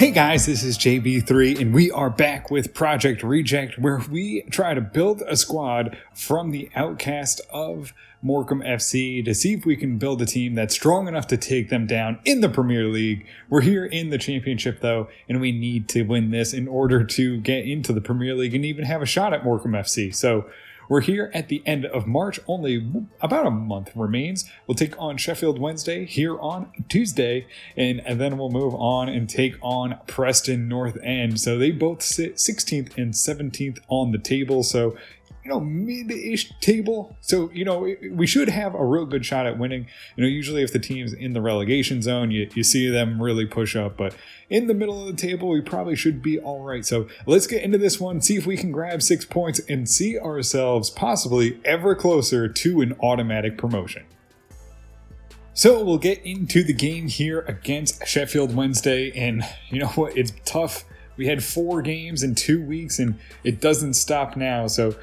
Hey guys, this is JB3 and we are back with Project Reject, where we try to build a squad from the outcast of Morecambe FC to see if we can build a team that's strong enough to take them down in the Premier League. We're here in the Championship though, and we need to win this in order to get into the Premier League and even have a shot at Morecambe FC. So we're here at the end of March. Only about a month remains. We'll take on Sheffield Wednesday here on Tuesday, and then we'll move on and take on Preston North End. So they both sit 16th and 17th on the table. So, mid-ish table. So, we should have a real good shot at winning. Usually if the team's in the relegation zone, you see them really push up. But in the middle of the table, we probably should be all right. So let's get into this one, see if we can grab 6 points and see ourselves possibly ever closer to an automatic promotion. So we'll get into the game here against Sheffield Wednesday. And you know what? It's tough. We had 4 games in 2 weeks and it doesn't stop now. So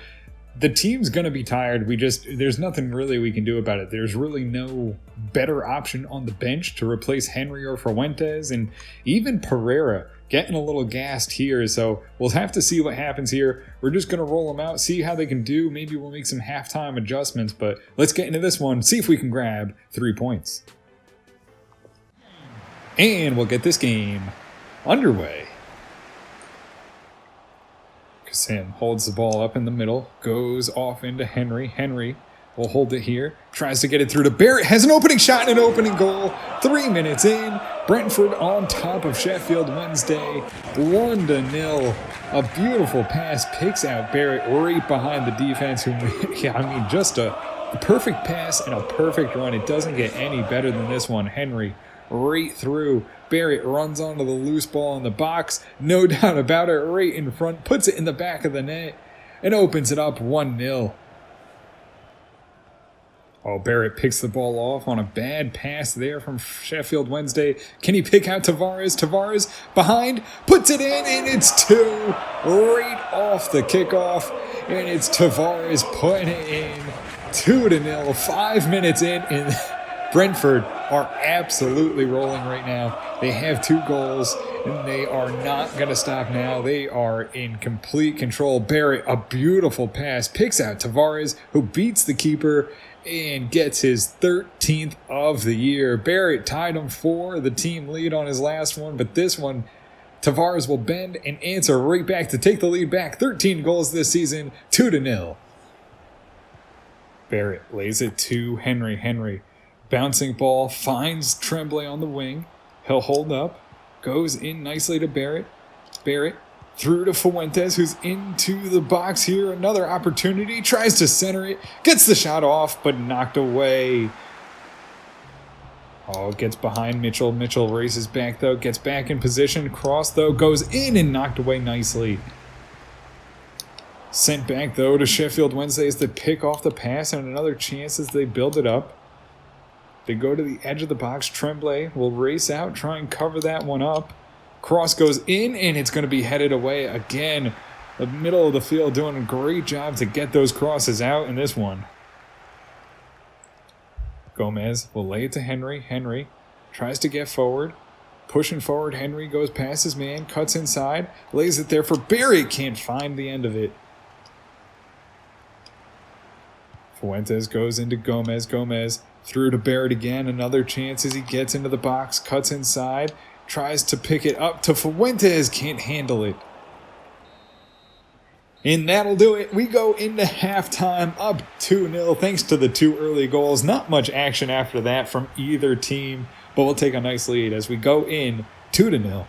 the team's going to be tired. There's nothing really we can do about it. There's really no better option on the bench to replace Henry or Fuentes, and even Pereira getting a little gassed here. So we'll have to see what happens here. We're just going to roll them out, see how they can do. Maybe we'll make some halftime adjustments, but let's get into this one, see if we can grab 3 points. And we'll get this game underway. Sam holds the ball up in the middle, goes off into Henry. Henry will hold it here, tries to get it through to Barrett, has an opening shot and an opening goal. 3 minutes in, Brentford on top of Sheffield Wednesday, 1-0. A beautiful pass picks out Barrett right behind the defense. Just a perfect pass and a perfect run. It doesn't get any better than this one. Henry right through. Barrett runs onto the loose ball in the box. No doubt about it, right in front. Puts it in the back of the net and opens it up 1-0. Oh, Barrett picks the ball off on a bad pass there from Sheffield Wednesday. Can he pick out Tavares? Tavares behind, puts it in, and it's 2 right off the kickoff. And it's Tavares putting it in 2-0, 5 minutes in, and Brentford are absolutely rolling right now. They have 2 goals, and they are not going to stop now. They are in complete control. Barrett, a beautiful pass, picks out Tavares, who beats the keeper and gets his 13th of the year. Barrett tied him for the team lead on his last one, but this one, Tavares will bend and answer right back to take the lead back. 13 goals this season, 2-0. Barrett lays it to Henry. Henry, bouncing ball, finds Tremblay on the wing. He'll hold up, goes in nicely to Barrett. Barrett through to Fuentes, who's into the box here. Another opportunity, tries to center it, gets the shot off, but knocked away. Oh, gets behind Mitchell. Mitchell races back though, gets back in position. Cross though, goes in and knocked away nicely. Sent back though to Sheffield Wednesday as they pick off the pass, and another chance as they build it up. They go to the edge of the box. Tremblay will race out, try and cover that one up. Cross goes in, and it's going to be headed away again. The middle of the field doing a great job to get those crosses out in this one. Gomez will lay it to Henry. Henry tries to get forward. Pushing forward, Henry goes past his man, cuts inside, lays it there for Barrett. Can't find the end of it. Fuentes goes into Gomez. Gomez through to Barrett again. Another chance as he gets into the box. Cuts inside. Tries to pick it up to Fuentes. Can't handle it. And that'll do it. We go into halftime up 2-0 thanks to the 2 early goals. Not much action after that from either team, but we'll take a nice lead as we go in 2-0.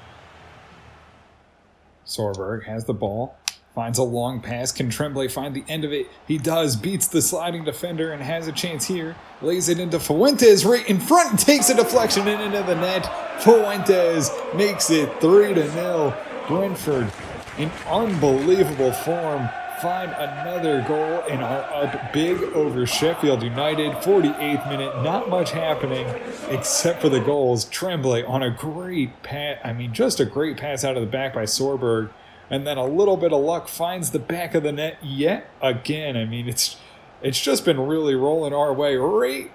Sorberg has the ball. Finds a long pass. Can Tremblay find the end of it? He does. Beats the sliding defender and has a chance here. Lays it into Fuentes right in front and takes a deflection and into the net. Fuentes makes it 3-0. Brentford in unbelievable form. Find another goal and are up big over Sheffield United. 48th minute. Not much happening except for the goals. Tremblay on a great pass. Just a great pass out of the back by Sorberg. And then a little bit of luck finds the back of the net yet again. It's It's just been really rolling our way right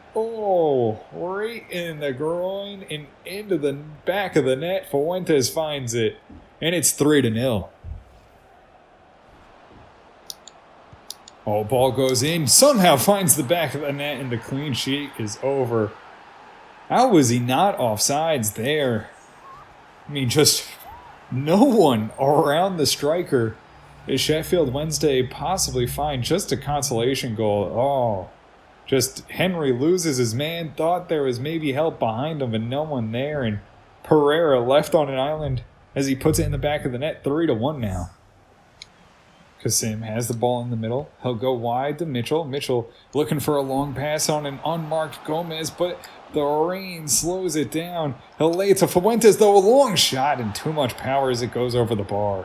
in the groin and into the back of the net. Fuentes finds it, and it's 3-0. Oh, ball goes in, somehow finds the back of the net, and the clean sheet is over. How was he not offsides there? I mean, just no one around the striker. Is Sheffield Wednesday possibly find just a consolation goal? Oh, just Henry loses his man, thought there was maybe help behind him, but no one there, and Pereira left on an island as he puts it in the back of the net. 3-1 now. Kasim has the ball in the middle. He'll go wide to Mitchell. Mitchell looking for a long pass on an unmarked Gomez, but the rain slows it down. He'll lay it to Fuentes, though. A long shot and too much power as it goes over the bar.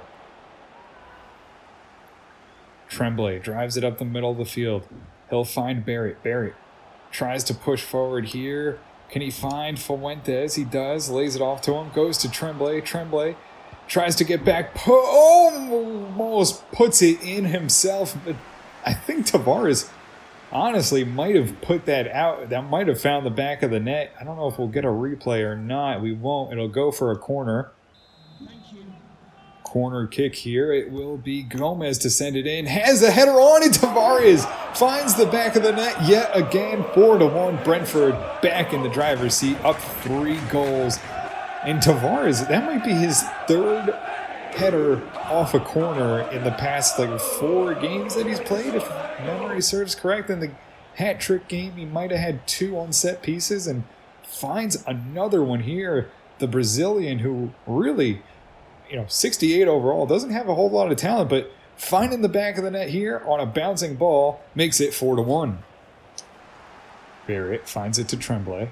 Tremblay drives it up the middle of the field. He'll find Barrett. Barrett tries to push forward here. Can he find Fuentes? He does. Lays it off to him. Goes to Tremblay. Tremblay tries to get back. Almost puts it in himself. But I think Tavares honestly might have put that out. That might have found the back of the net. I don't know if we'll get a replay or not. We won't. It'll go for a corner. Corner kick here. It will be Gomez to send it in. Has a header on it. Tavares finds the back of the net yet again. 4-1. Brentford back in the driver's seat, up 3 goals. And Tavares, that might be his 3rd header off a corner in the past 4 games that he's played, if memory serves correct. In the hat trick game, he might have had 2 on set pieces and finds another one here. The Brazilian, who really, 68 overall, doesn't have a whole lot of talent, but finding the back of the net here on a bouncing ball makes it 4-1. Barrett finds it to Tremblay.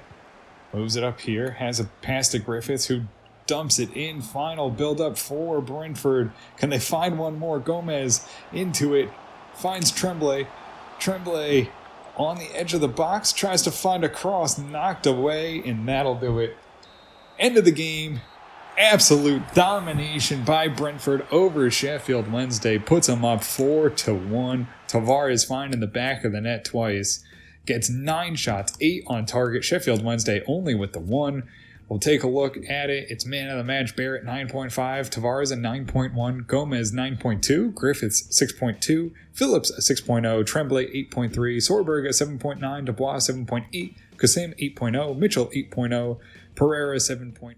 Moves it up here, has a pass to Griffiths, who dumps it in. Final build-up for Brentford. Can they find one more? Gomez into it, finds Tremblay. Tremblay on the edge of the box, tries to find a cross, knocked away, and that'll do it. End of the game. Absolute domination by Brentford over Sheffield Wednesday. Puts them up 4-1. Tavares finding the back of the net twice. Gets 9 shots, 8 on target. Sheffield Wednesday only with the 1. We'll take a look at it. It's man of the match. Barrett 9.5, Tavares a 9.1, Gomez 9.2, Griffiths 6.2, Phillips a 6.0, Tremblay 8.3, Sorberg a 7.9, Dubois 7.8, Kasim 8.0, Mitchell 8.0, Pereira 7.0.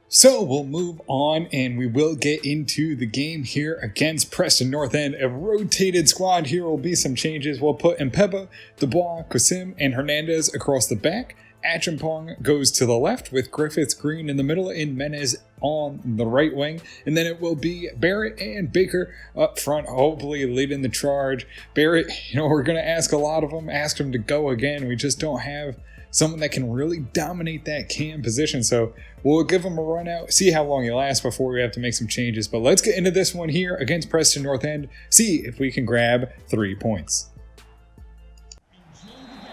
So we'll move on and we will get into the game here against Preston North End. A rotated squad. Here will be some changes. We'll put Mpeba, Dubois, Kasim, and Hernandez across the back. Achimpong goes to the left with Griffiths, Green in the middle, and Menez on the right wing. And then it will be Barrett and Baker up front, hopefully leading the charge. Barrett, we're going to ask a lot of them, ask him to go again. We just don't have someone that can really dominate that cam position. So we'll give him a run out, see how long he lasts before we have to make some changes. But let's get into this one here against Preston North End, see if we can grab 3 points.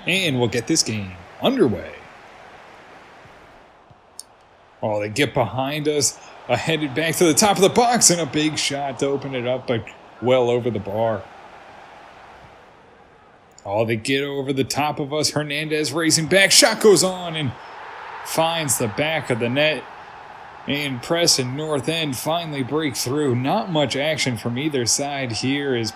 And we'll get this game underway. Oh, they get behind us, headed back to the top of the box, and a big shot to open it up, but well over the bar. Oh, they get over the top of us. Hernandez racing back. Shot goes on and finds the back of the net. And Preston North End finally break through. Not much action from either side here as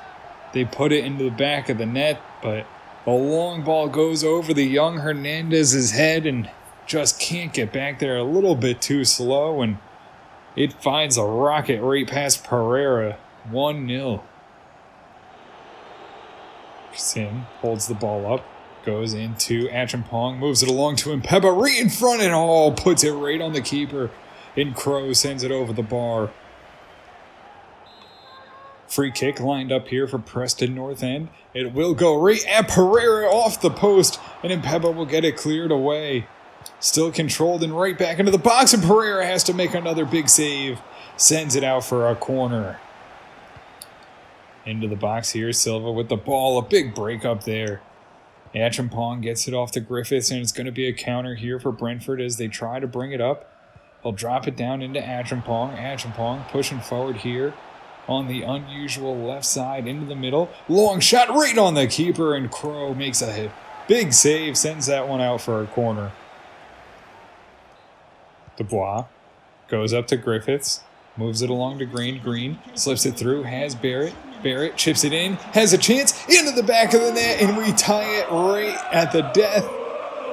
they put it into the back of the net, but a long ball goes over the young Hernandez's head and just can't get back there, a little bit too slow, and it finds a rocket right past Pereira. 1-0. Sim holds the ball up, goes into Achimpong, moves it along to Mpeba, right in front, and puts it right on the keeper. And Crow sends it over the bar. Free kick lined up here for Preston North End. It will go right at Pereira off the post, and Mpeba will get it cleared away. Still controlled and right back into the box, and Pereira has to make another big save. Sends it out for a corner. Into the box here, Silva with the ball. A big break up there. Achimpong gets it off to Griffiths, and it's going to be a counter here for Brentford as they try to bring it up. He'll drop it down into Achimpong. Achimpong pushing forward here. on the unusual left side into the middle. Long shot right on the keeper, and Crow makes a big save, sends that one out for a corner. Dubois goes up to Griffiths, moves it along to Green. Green slips it through, has Barrett. Barrett chips it in, has a chance, into the back of the net, and we tie it right at the death.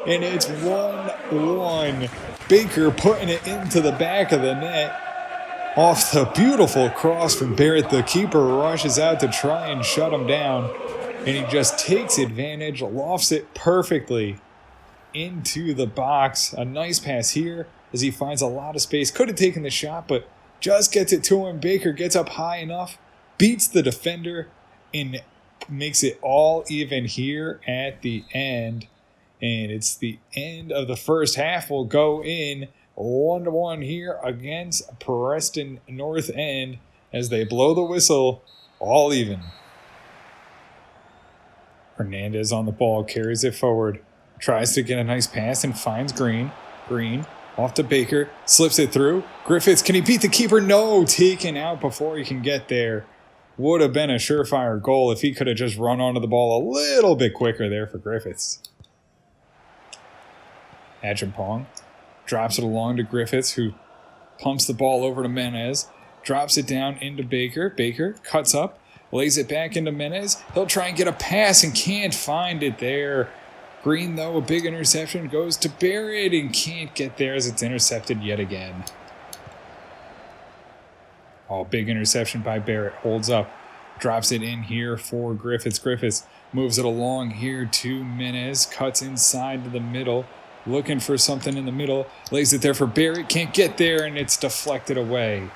And it's 1-1. Baker putting it into the back of the net. Off the beautiful cross from Barrett, the keeper rushes out to try and shut him down. And he just takes advantage, lofts it perfectly into the box. A nice pass here as he finds a lot of space. Could have taken the shot, but just gets it to him. Baker gets up high enough, beats the defender, and makes it all even here at the end. And it's the end of the first half. We'll go in 1-1 here against Preston North End as they blow the whistle, all even. Hernandez on the ball, carries it forward, tries to get a nice pass and finds Green. Green off to Baker, slips it through. Griffiths, can he beat the keeper? No, taken out before he can get there. Would have been a surefire goal if he could have just run onto the ball a little bit quicker there for Griffiths. Achampong drops it along to Griffiths, who pumps the ball over to Menez, drops it down into Baker. Baker cuts up, lays it back into Menez. He'll try and get a pass and can't find it there. Green, though, a big interception, goes to Barrett and can't get there as it's intercepted yet again. Oh, big interception by Barrett. Holds up, drops it in here for Griffiths. Griffiths moves it along here to Menez, cuts inside to the middle. Looking for something in the middle. Lays it there for Barrett. Can't get there, and it's deflected away.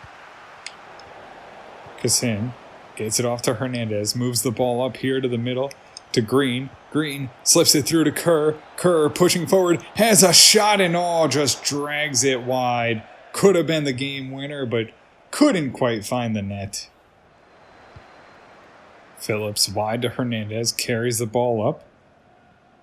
Kassim gets it off to Hernandez. Moves the ball up here to the middle to Green. Green slips it through to Kerr. Kerr pushing forward. Has a shot and all. Just drags it wide. Could have been the game winner, but couldn't quite find the net. Phillips wide to Hernandez. Carries the ball up.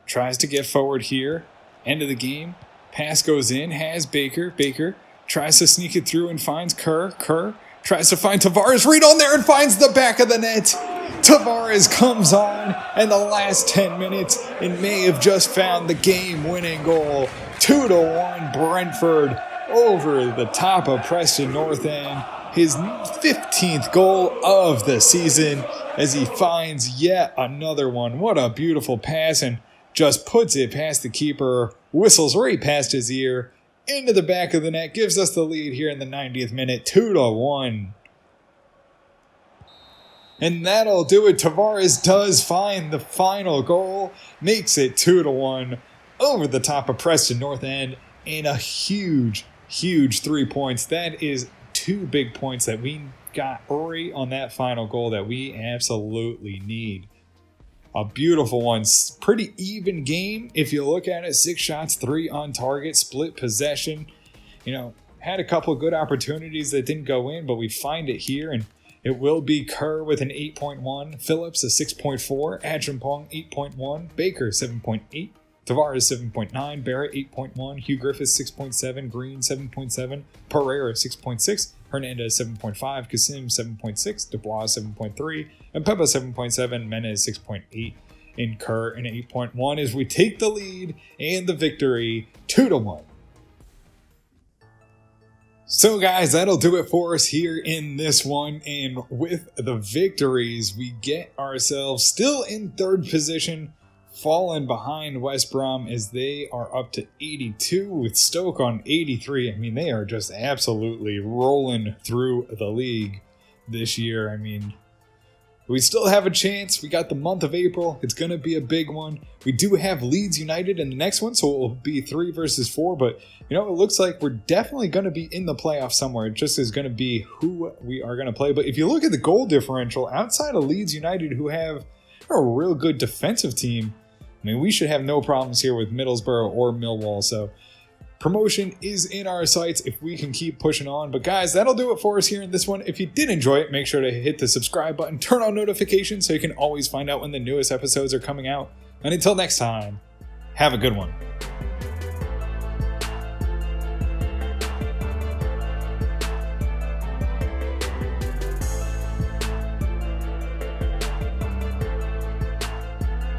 Tries to get forward here. End of the game. Pass goes in. Has Baker. Baker tries to sneak it through and finds Kerr. Kerr tries to find Tavares. Right on there and finds the back of the net. Tavares comes on, and the last 10 minutes and may have just found the game-winning goal. 2-1 Brentford over the top of Preston North End. His 15th goal of the season as he finds yet another one. What a beautiful pass, and just puts it past the keeper, whistles right past his ear, into the back of the net, gives us the lead here in the 90th minute, 2-1. And that'll do it. Tavares does find the final goal, makes it 2-1 over the top of Preston North End, and a huge 3 points. That is 2 big points that we got right on that final goal that we absolutely need. A beautiful one. Pretty even game if you look at it. 6 shots, 3 on target, split possession. Had a couple good opportunities that didn't go in, but we find it here, and it will be Kerr with an 8.1, Phillips a 6.4, Achampong 8.1, Baker 7.8, Tavares 7.9, Barrett 8.1, Hugh Griffiths 6.7, Green 7.7, Pereira 6.6, Hernandez 7.5, Kassim 7.6, Dubois 7.3, and Pepa 7.7, Menez 6.8, and Kerr an 8.1 as we take the lead and the victory 2-1. So guys, that'll do it for us here in this one, and with the victories, we get ourselves still in 3rd position, fallen behind West Brom as they are up to 82 with Stoke on 83. I mean, they are just absolutely rolling through the league this year. I mean, we still have a chance. We got the month of April. It's going to be a big one. We do have Leeds United in the next one, so it will be 3 versus 4. But, it looks like we're definitely going to be in the playoffs somewhere. It just is going to be who we are going to play. But if you look at the goal differential, outside of Leeds United, who have a real good defensive team, I mean, we should have no problems here with Middlesbrough or Millwall. So promotion is in our sights if we can keep pushing on. But guys, that'll do it for us here in this one. If you did enjoy it, make sure to hit the subscribe button, turn on notifications so you can always find out when the newest episodes are coming out. And until next time, have a good one.